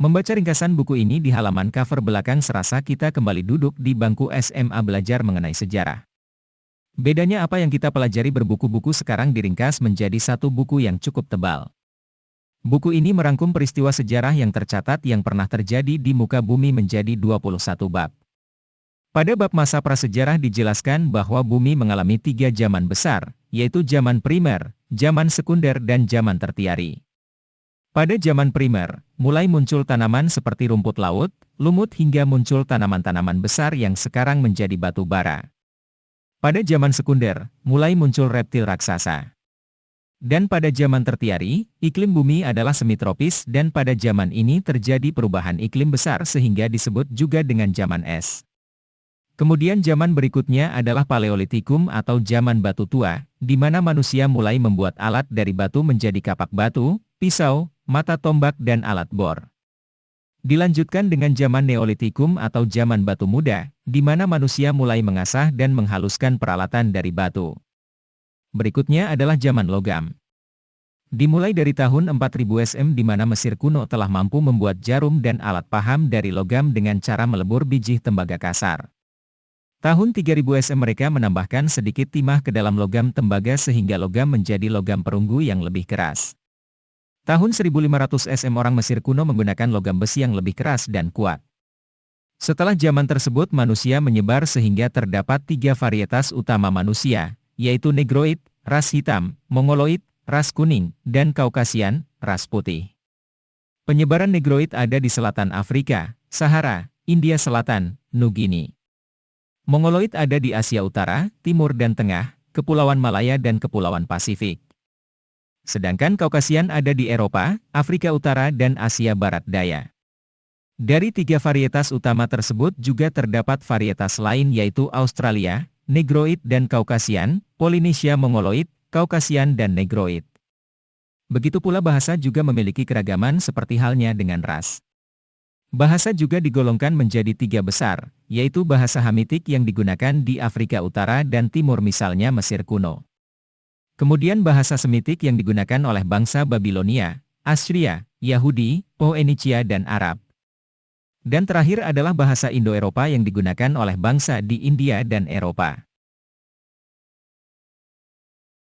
Membaca ringkasan buku ini di halaman cover belakang serasa kita kembali duduk di bangku SMA belajar mengenai sejarah. Bedanya apa yang kita pelajari berbuku-buku sekarang diringkas menjadi satu buku yang cukup tebal. Buku ini merangkum peristiwa sejarah yang tercatat yang pernah terjadi di muka bumi menjadi 21 bab. Pada bab masa prasejarah dijelaskan bahwa bumi mengalami 3 zaman besar, yaitu zaman primer, zaman sekunder dan zaman tertiari. Pada zaman primer, mulai muncul tanaman seperti rumput laut, lumut hingga muncul tanaman-tanaman besar yang sekarang menjadi batu bara. Pada zaman sekunder, mulai muncul reptil raksasa. Dan pada zaman tertiari, iklim bumi adalah semitropis dan pada zaman ini terjadi perubahan iklim besar sehingga disebut juga dengan zaman es. Kemudian zaman berikutnya adalah Paleolitikum atau zaman batu tua, di mana manusia mulai membuat alat dari batu menjadi kapak batu, pisau, mata tombak dan alat bor. Dilanjutkan dengan zaman Neolitikum atau zaman batu muda, di mana manusia mulai mengasah dan menghaluskan peralatan dari batu. Berikutnya adalah zaman logam. Dimulai dari tahun 4000 SM di mana Mesir kuno telah mampu membuat jarum dan alat paham dari logam dengan cara melebur biji tembaga kasar. Tahun 3000 SM mereka menambahkan sedikit timah ke dalam logam tembaga sehingga logam menjadi logam perunggu yang lebih keras. Tahun 1500 SM orang Mesir kuno menggunakan logam besi yang lebih keras dan kuat. Setelah zaman tersebut manusia menyebar sehingga terdapat 3 varietas utama manusia, yaitu Negroid, ras hitam, Mongoloid, ras kuning, dan Kaukasian, ras putih. Penyebaran Negroid ada di selatan Afrika, Sahara, India Selatan, Nugini. Mongoloid ada di Asia Utara, Timur dan Tengah, Kepulauan Malaya dan Kepulauan Pasifik. Sedangkan Kaukasian ada di Eropa, Afrika Utara dan Asia Barat Daya. Dari 3 varietas utama tersebut juga terdapat varietas lain yaitu Australia, Negroid dan Kaukasian, Polinesia Mongoloid, Kaukasian dan Negroid. Begitu pula bahasa juga memiliki keragaman seperti halnya dengan ras. Bahasa juga digolongkan menjadi 3 besar, yaitu bahasa Hamitik yang digunakan di Afrika Utara dan Timur misalnya Mesir kuno. Kemudian bahasa Semitik yang digunakan oleh bangsa Babilonia, Assyria, Yahudi, Phoenicia dan Arab. Dan terakhir adalah bahasa Indo-Eropa yang digunakan oleh bangsa di India dan Eropa.